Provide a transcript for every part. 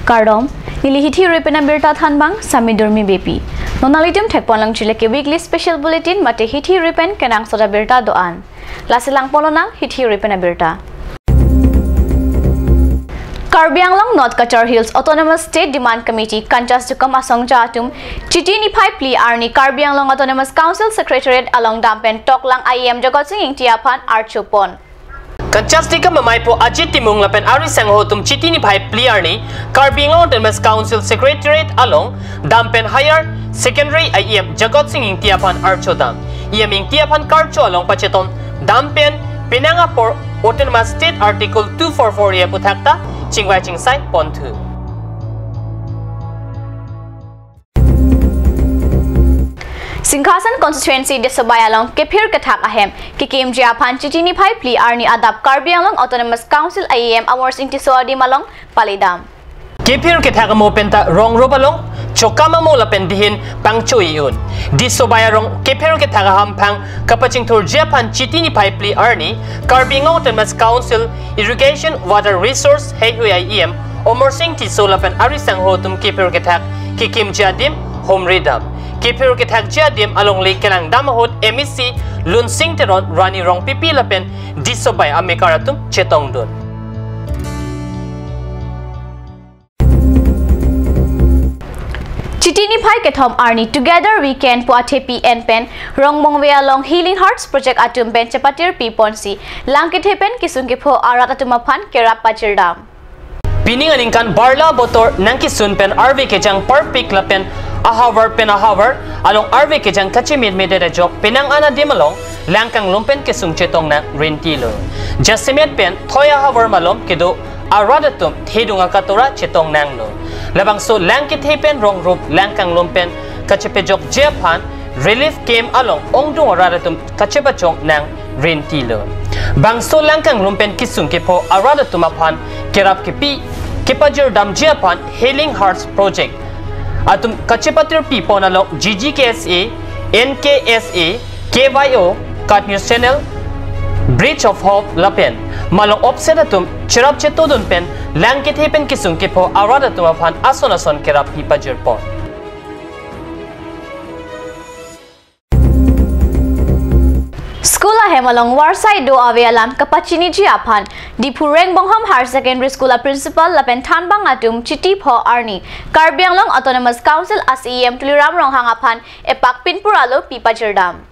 Kardom, nilihithi ripena birta thanbang samidurmi bepi. Nonalitum thekponlang chileke weekly special bulletin mate hithi ripen kenang soda birta doan. Lasilang polonang hithi ripena birta. Karbi Anglong North Kachar Hills Autonomous State Demand Committee contest to come asong jatum chitini phai pli arni Karbi Anglong Autonomous Council Secretariat along dampen toklang IEM jagot singing tiapan archupon. Kachastika mamay po ajit timung lapen ari sanghotum chitini phai pli arni Karbi Anglong Autonomous Council Secretariat along dampen higher secondary IEM jagot singing tiapan archodam. Iaming tiapan karcho along pacheton dampen pinangapor Autonomous State Article 244 ya putakta Chingwai Chingsai Pontu. Singkasan constituency desabay along kepir kathak ahem kikim japan chitini phai pli arni adap Karbi Anglong Autonomous Council IEM awards inti soadi malong palidam. Kepir kathak mo penta rong robalong chokama mo lapen dihin pangchui yun. Disobay rong kepir kathak hampang kapaching tur japan chitini phai pli arni Karbi Anglong Autonomous Council Irrigation Water Resource Heihui IEM omorsing ti solapen arisang hotum kepir kathak kikim jadim homredam. Kepir kathak jadim along lake kanang damahot MEC lunsing teron rani rong pipilapen disobay amekaratum chetong dun. Chitini phai kethom arni together we can puate PN pen rong mongwe along Healing Hearts project atum pen chapatir pi ponsi langkit hepen kisungki pho arat atumaphan kerap pachirdam. Pining aningkan barla botor nangkisun pen RV kejang per pick lapen ahawar pen ahawar along RV kejang kachimid medera jok pinang ana dimalong langkang lumpen kisung chetong na rentilo. Jasimet pen thoya ahawar malom kido aradatum thedunga katura chetong nanglo. Labang so langkit hepen rong rup langkang lumpen kachepejok Japan relief came along ongdung aradatum kachepachong nang rentilo. Bangso langkang lumpen kisung kepo aradatum apan kerap kepi kepajur dam Japan Healing Hearts project. Atum kachepatir pipon along GGKSA, NKSA, KYO, Cut News Channel, Bridge of Hope lapen malong opset atum chirap chetodon pen langkit hepen kisung kepo aradatum apan ason kerap hipajur pon. School ahem along Warsai do ave alam kapachini jiapan Dipureng Bongham Higher Secondary School principal lapen thanbang atum chiti pho arni Karbi Anglong Autonomous Council ASEM tuliram rong hangapan epak pinpuralo pipajirdam.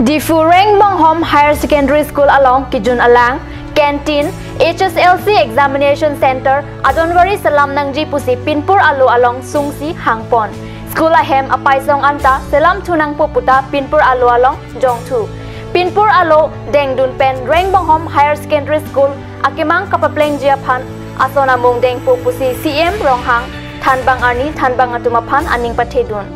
Dipureng Bongham Higher Secondary School along Kijun Alang Canteen HSLC Examination Center Adonwari Salam Nangji Pusi Pinpur Alu along Sungsi Hangpon. School ahem apaisong anta selam tunang puputa Pinpur Alu along Jongtu. Pinpur Alu dengdun pen Reng Bongham Higher Secondary School akimang kapapleng jiapan asona mong deng pupusi CM Ronghang thanbang arni thanbang atumapan aning pathedun.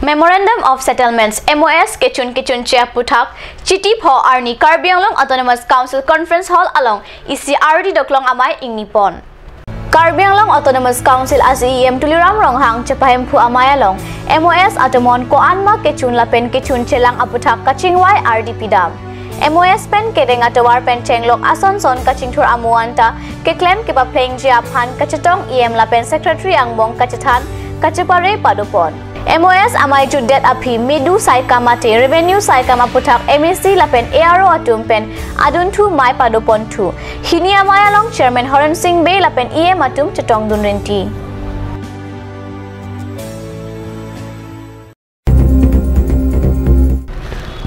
Memorandum of Settlements MOS Kechun Chia Puthak Chiti Pho Arni Karbi Anglong Autonomous Council Conference Hall along ECRD Doklong Amay Ingnipon. Karbi Anglong Autonomous Council ASEM tuliram ronghang chapahem phu amay along MOS atomon ko anma kechun lapen kechun chelang aputhak kachingwai RDP dam. MOS pen kedeng atawar pen chenglok asonson kachingthur amuanta ke claim ke ba playing jiaphan kachetong EM lapen secretary angbong kachethan kachepare padopon. MOS amai to debt api midu saikamate revenue saikama puthak MEC lapen ARO atum pen adun thu mai padopon thu hini amai along chairman Horan Singh Bay lapen EM atum chetong dunrenti.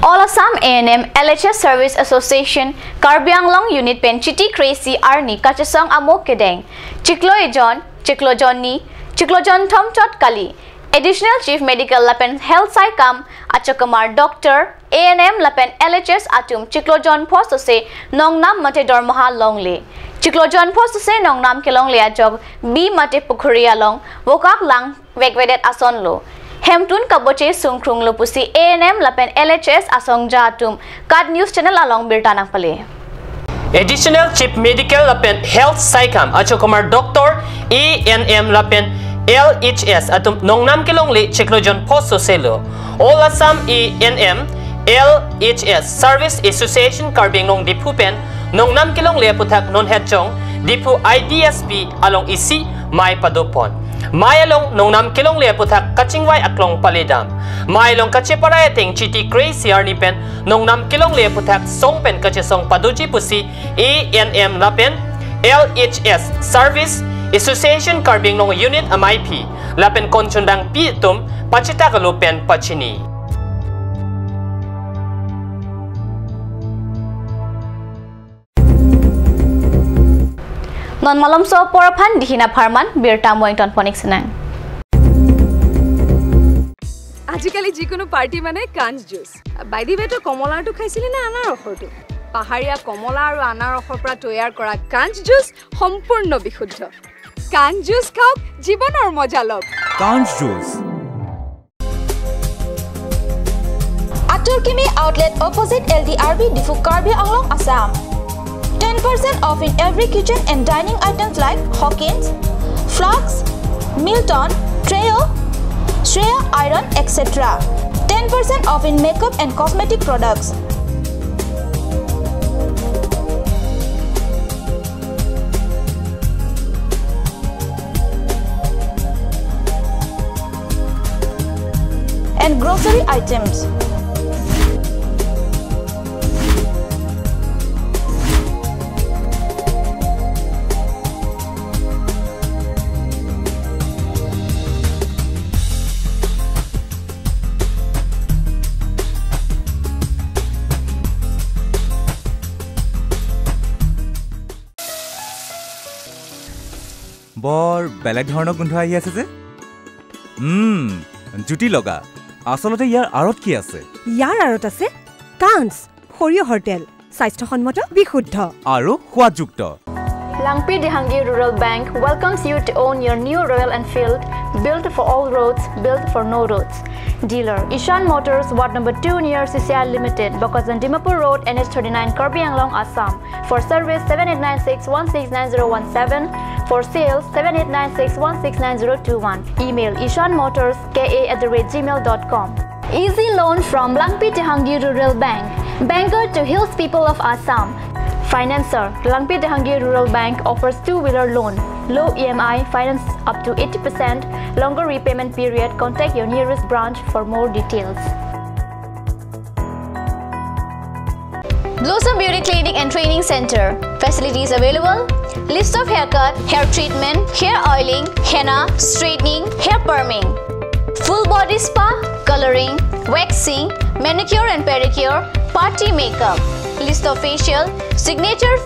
All Assam A&M LHS Service Association Karbi Anglong Unit pen chiti crazy arni kachasong amok kedeng Chiklojon ni Chiklojon Thom Chot Kali Additional Chief Medical Lapen Health Saikam Achokamar Doctor A&M Lapen LHS Atum Chiklojon Postose Nongnam Mate Dormaha Longle Chiklojon Postose Nongnam Kelongle Ajog B Mate Pukuria Long Wokak Lang Vegvedet Asonlo Hemtun Kaboche Sungkrung Lupusi A&M Lapen LHS Asong Jatum Cut News Channel along Birtanang Pale. Additional Chief Medical Lapen Health Saikam Achokamar Doctor A&M Lapen LHS atum nongnam kilongli Chiklojon Posto Selo All Assam A&M LHS Service Association Karbi nong dipu pen nong nam kilong le puthak non het chong dipu IDSP along isi mai padopon mai along nong nam kilong le puthak kachingwai aklong palidam mai long kache parai teng chiti crazy arni pen nong nam kilong le puthak song pen kache song paduji pusi ANM na pen LHS Service Association Karbi nong unit MIP lapen konchundang pi tum pachita kalupen pachini non malom so poraphan dihina pharman birta moington ponik senang আজিকালি যিকোনো পাৰ্টি মানে কাঞ্জ juice by the ৱে তো কমলাটো খাইছিলি না আনাৰ ৰসটো পাহাৰীয়া কমলা আৰু আনাৰ ৰসৰ পৰা তৈয়াৰ কৰা কাঞ্জ জুস সম্পূৰ্ণ বিশুদ্ধ কাঞ্জ জুস খাওক জীৱনৰ মজা লওক কাঞ্জ juice Atur Kimi outlet opposite LDRB Difu Karbi Anglong Assam 10% off in every kitchen and dining items like Hawkins, Flax, Milton, Treo, Shreya Iron, etc. 10% off in makeup and cosmetic products. And grocery items. বৰ বেলেগ ধৰণৰ গোন্ধ আহি আছে যে জুটি লগা আসলতে ইয়াৰ আৰত কি আছে ইয়াৰ আৰত আছে কাঞ্জ সৰিয়হৰ তেল স্বাস্থ্যসন্মত বিশুদ্ধ আৰু সোৱাদযুক্ত Langpi Dihangi Rural Bank welcomes you to own your new Royal Enfield, built for all roads, built for no roads. Dealer Ishan Motors, Ward number 2 near CCI Limited, Bokazan Dimapur Road, NH39, Karbi Anglong, Assam. For service 7896169017. For sales 7896169021. Email ishanmotorska@gmail.com. Easy loan from Langpi Dihangi Rural Bank. Banker to hills people of Assam. Financer, Langpi Dihangi Rural Bank offers two-wheeler loan, low EMI, finance up to 80%, longer repayment period. Contact your nearest branch for more details. Blossom Beauty Clinic and Training Center. Facilities available. List of haircut, hair treatment, hair oiling, henna, straightening, hair perming. Full body spa, coloring, waxing, manicure and pedicure, party makeup. List of facial, signature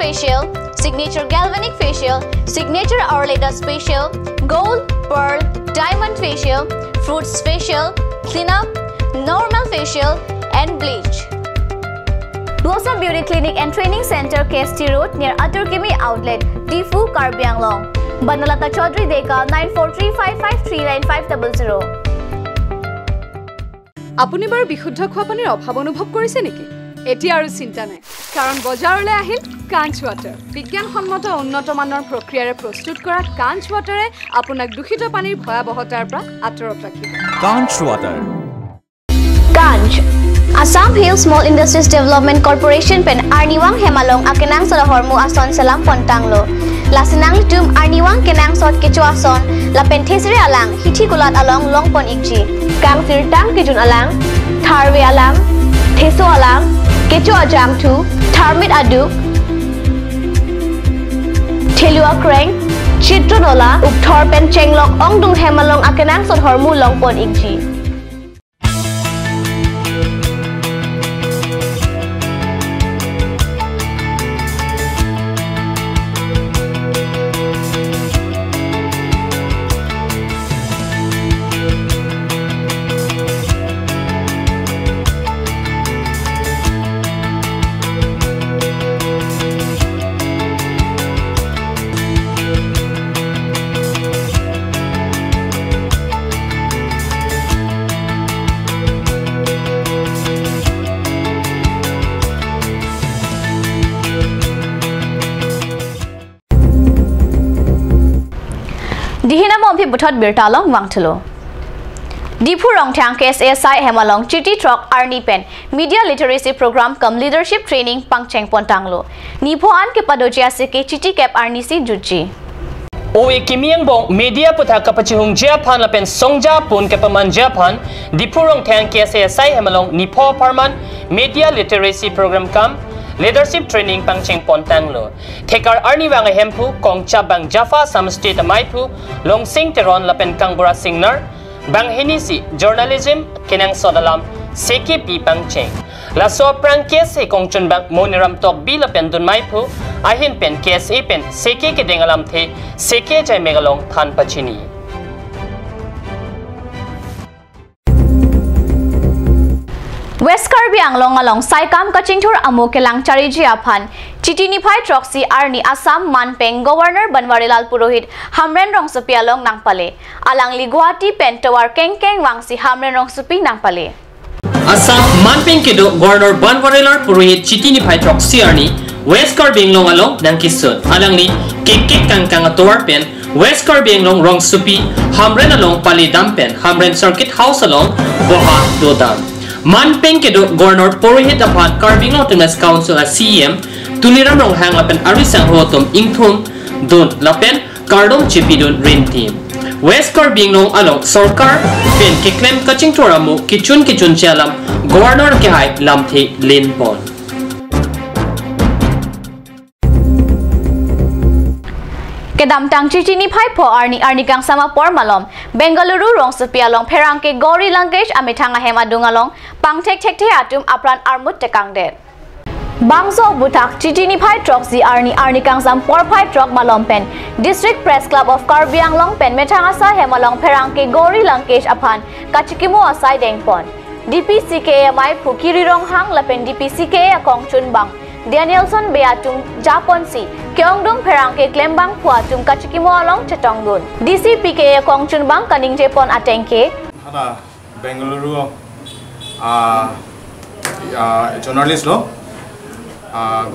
galvanic facial, signature hour latest facial, gold, pearl, diamond facial, fruits facial, cleanup, normal facial, and bleach. Blossom Beauty Clinic and Training Center, KST Road near Atur Kimi Outlet, Difu, Karbi Anglong. Banalata Chaudhary Deka 9435539500. আপুনি বাৰু বিশুদ্ধ খোৱা পানীৰ অভাৱ অনুভৱ কৰিছে নেকি এতিয়া আৰু চিন্তা নাই কাৰণ বজাৰলৈ আহিল কাঞ্জ ৱাটাৰ বিজ্ঞানসন্মত উন্নত মানৰ প্ৰক্ৰিয়াৰে প্ৰস্তুত কৰা কাঞ্জ ৱাটাৰে আপোনাক দূষিত পানীৰ ভয়াৱহতাৰ পৰা আঁতৰত ৰাখিব কাঞ্জ water Kanj Assam Hills Small Industries Development Corporation pen Arniwang Hemalong akenang sa hormu ason salam pontanglo lasinang tum Arniwang kenang sot kechuason la penthesre alang hithi kulat along longpon ikji kang sirtang kijun alang tharwe alang theso alang kechu ajam thu tharmit adu thelua kreng chitronola ukthor pen chenglok ongdung hemalong akenang sot hormu longpon ikji Dihinam of Butot Birtalong Wangtalo Dipu Rongthang KSSI Hemalong Chiti Trok Arni Pen Media Literacy Program Cum Leadership Training Pangcheng Pontanglo Nipo An ke Padoja Seke Chiti Kep Arni Si Juji Oe Kimiang Bong Media Puta Kapachihung Japan Lapen Songja Pun Kepaman Japan Dipu Rongthang KSSI Hemalong Nipo Parman Media Literacy Program Cum Leadership Training Pangcheng Pontanglo Tekar Arni Wang Hempu Kong Chabang Jaffa Samstate Maipu Long Sing Teron Lapen Kangbura Singnar Bang Hinisi Journalism Kinang Sodalam Seki Pi Pangcheng Laso Prang KSA Kong Chun Bang Moniram Tok Bila Pen Dun Maipu Ahin Pen KSA Pen Seki Kedengalam The Seki Jai Megalong Than Pachini West Karbi Anglong along Saikam Kachingthur Amu Kelang Chariji Aphan Chitiniphai Troxy Arni Assam Manpeng Governor Banwarilal Purohit Hamren Rong Supi along Nangpale Alang Liguati Pen Tawar Kengkeng Wangsi Hamren Rong Supi Nangpale Assam Manpeng Kedo Governor Banwarilal Purohit Chitiniphai Troxy Arni West Karbi Anglong along Nangkisut Alang ni Kengkeng Kangkang Atawar Pen West Karbi Anglong Rong Supi Hamren along Pali Dampen Hamren Circuit House along Boha Dodam Manpeng Kedo Governor Purohit Aphan Karbing Autonomous Council as CEM Tuniram Rong Hang Lapen Arisang Hotom Ingthum Dun Lapen Kardom Chipidun Rin Team West Karbing Long Along Sorkar Pen Kiklem Kachingthur Amu Kichun Chalam Governor Kehai Lamthi Linpon Kedamtang Chitiniphai Po Arni Kang Sama Por Malom Bengaluru Rong Supi along Perangke Gori Langesh Amitanga Hemadung along Pangtek Tekte Atum Apran Armut Tekangdet Bangso Butak Chitiniphai Troxy Arni Kang Sam Por Pai Trok Malom Pen District Press Club of Karbi Anglong Pen Metangasa Hemalong Perangke Gori Langesh Apan Kachikimo Asai Dengpon DPCKMI Pukiri Rong Hang Lapen DPCK Kong Chun Bang Danielson Beatum Japonsi Kyongdong Perangke Klembang Puatum Kachikimo along Chetongdun DCPK Kong Chun Bang Kaning Jepon Atengke Hada Bengaluru journalist lo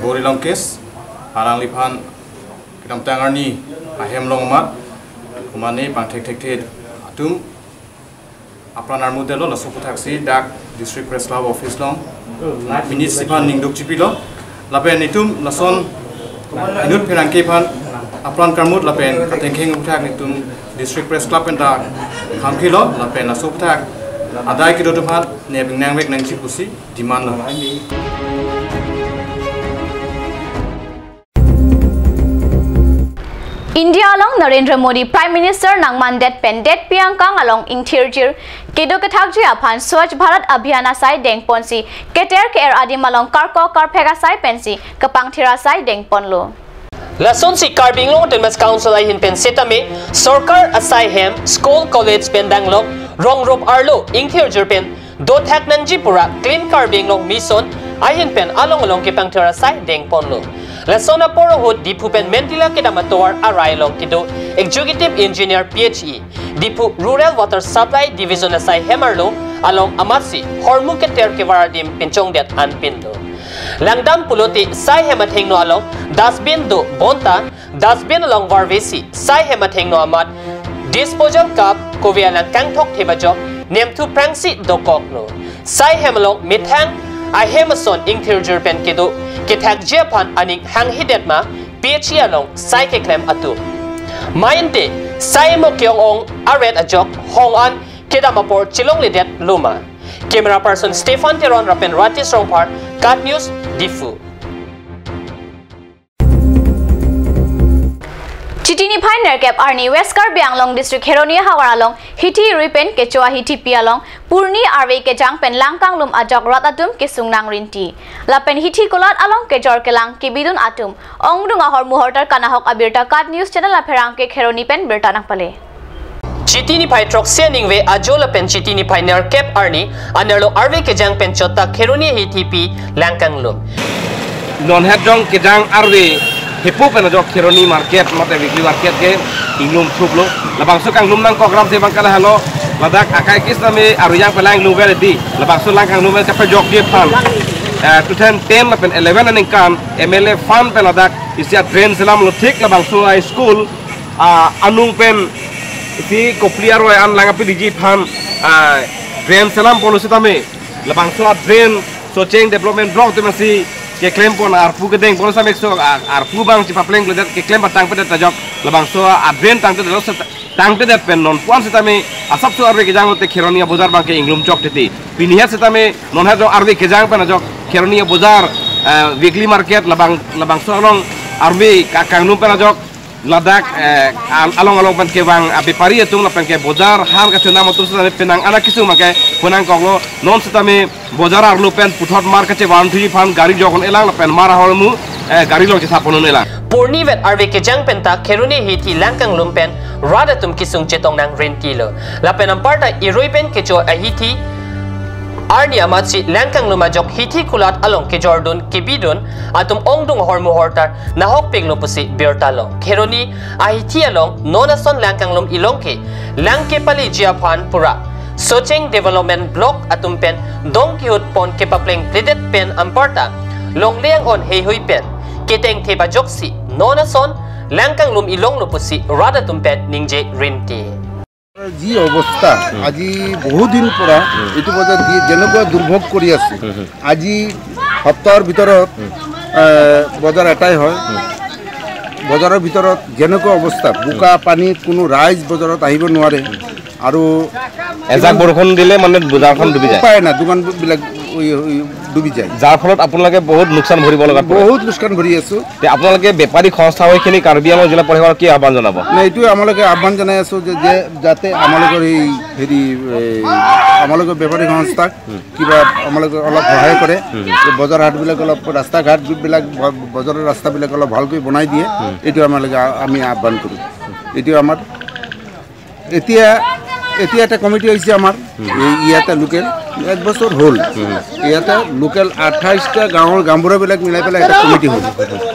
Gori Longkes Arang Lipan Kidam Tangarni Ahem Longmat Kumani Pangtek Atum Apranar Modelo Lasopo Taxi Dak District Press Club Office Long Minit Sipan Ningduk Chipilo Lapen itum lason inut Perangke pan Apran Karmut lapen Katengkeng Utak itum District Press Club enta Kamkilo lapen Lasopo Tak Adai Kidotupat Nebing Nangwek Nang Chipusi Diman lah India along Narendra Modi Prime Minister Nangman Det Pen Det Piangkang along Interior Kedo Kathakji Aphan Swachh Bharat Abhiyan Asai Dengpon Si Keter Ker Adim along Karko Karphega Sai Pensi Kapangthira Sai Dengpon Lo Lason si Karbing Long Autonomous Council ay hin pen setame Sorkar Asai Hem School College Pendanglong Rong Rob Arlo Interior Pen Dothak Nanjipura Clean Karbing Long Mison ay hin pen along Kapangthira Sai Dengpon Lo Lasona Porohut Dipu Pen Mentila Kedamator Arai Long Kido Executive Engineer PHE Dipu Rural Water Supply Division Asai Hemarlo along Amasi Hormu Keter Kivaradim Pinchongdet Anpindo Langdam Puloti Sai Hemathengno along Dasbin Do Bonta Dasbin along Varvesi Sai Hemathengno Amat Disposal Cup Kovialang Kangthok Thibajok Nemtu Prangsi Do Kokno Sai Hemalong Mithang Ahemason Interior Pen Kido Kithak Japan aning hang hidetma PHE along Sai Keklem Atu Mayente Sai Mo Kyong Ong Aret Ajok Hong An Kedamapor Chilong Lidet Luma Camera person Stefan Teron Rapen Ratis Rongpar Cat News Difu Chitiniphai Nerkep Arni West Karbi Anglong District Heronia Hawar along Hiti Ripen Kechoa Hiti Pi along Purni Arve Kejang Pen Langkang Lum Ajok Rat Atum Kisung Nang Rinti Lapen Hiti Kolat along Kejor Kelang Kibidun Atum Ongdung Ahor Muhortar Kanahok Abirta Kat News Channel Aperangke Heroni Pen Bertanang Pale Chitiniphai Troxy Ningwe Ajola Pen Chitiniphai Nerkep Arni Anerlo Arve Kejang Pen Chota Heronia Hiti Pi Langkang Lum Non Hedjong Kejang Arve Hipu pen ajok Kironi market mate weekly market ke inglum thuplo labang su kang lum nang kogram se bangkala halo ladak akai kis name aruyang pelang luber di labang su lang kang luber ka jok di fan 2010 pen 11 aning kam MLA fan pen ladak isia train selam lo thik labang su school anung pen ti kopliar roy an lang api diji fan drain selam polusi tame labang so drain Socheng development block tu masih ke claim pun arpu kedeng pun sampai so arpu bang si papleng kelet ke claim batang pada tajok labang so drain tang tu dalam tang tu dat pen non puan setame asap so arbe kejang te khironia bazar bang ke inglum chok teti piniha setame non ha jo arbe kejang pen ajok khironia bazar weekly market labang so along arbe kakang num pen ajok ladak along pen ke bang abe pari etung la pen ke bazar har ka tuna motor setame penang anak kisu make punang koglo non setame bazar arlu pen puthot mar kache 1 fan gari jokon elang la pen mara holmu gari lo ke saponon elang Purni vet arve ke jang penta kheruni hiti langkang lumpen rada tum kisung chetong nang rentilo la penam parta iroi pen ke jo ahiti arni amatsi langkang lumajok hiti kulat along ke jordun ke bidun atum ongdung hormu hortar nahok peglo pusi bertalo kheruni ahiti along nonason langkang lum ilongke langke pali jia phan pura Socheng development block atum pen dongkiut pon ke papleng pledet pen amparta longleang on hei hui pen keteng theba joksi nonason langkang lum ilong lupusi rada tumpet ningje rinti जी अवस्था आज बहुत दिन परा इतु बजा जेनेकुवा दुर्भोग करि आछे आज सप्ताहर भितरत बजार एटाई হয় बजाৰৰ ভিতৰত जेनेकुवा अवस्था बुका पानी कोनो राइज बजाৰত আহিব নোৱাৰে আৰু এজাক বৰষুণ দিলে মানে বজাৰখন ডুবি যায় উপায় না দোকান বিলাক ডুবি যায় যাৰ ফলত আপোনালোকে বহুত লোকসান ভৰিব লগা বহুত লোকসান ভৰি আছো তে আপোনালোকে বেপাৰী সংস্থা হৈখিনি কাৰ্বি আংলং জিলা পৰিষদৰ কি আহ্বান জনাব না এইটো আমালোকে আহ্বান জনাই আছো যে যাতে আমালোকৰ এই হেৰি আমালোকৰ বেপাৰী সংস্থা কিবা আমালোকে অলপ সহায় কৰে যে বজাৰ হাট বিলাক অলপ ৰাস্তা ঘাট বিলাক বজাৰৰ ৰাস্তা বিলাক অলপ ভালকৈ বনাই দিয়ে এইটো আমালোকে আমি আহ্বান কৰো এইটো আমাৰ এতিয়া এটা কমিটি হইছে আমার ইয়াতে লোকেল এক বছর হল ইয়াতে লোকেল 28টা গাঁৱৰ গাঁওবুঢ়া বিলাক মিলাই পেলাই এটা কমিটি হল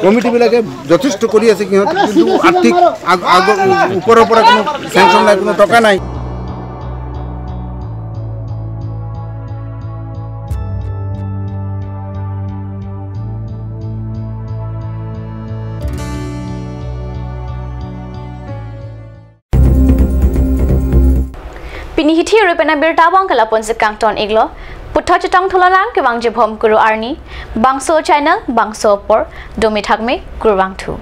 কমিটি বিলাকে যথেষ্ট কৰি আছে কিন্তু আৰ্থিক ওপৰৰ পৰা কোনো স্যাংশন নাই কোনো টকা নাই Pini hiti rupena bertabang kala ponse kangton iglo putho chetang tholalang ke wang je bhom kuru arni bangso channel bangso por domi thakme kurwang thu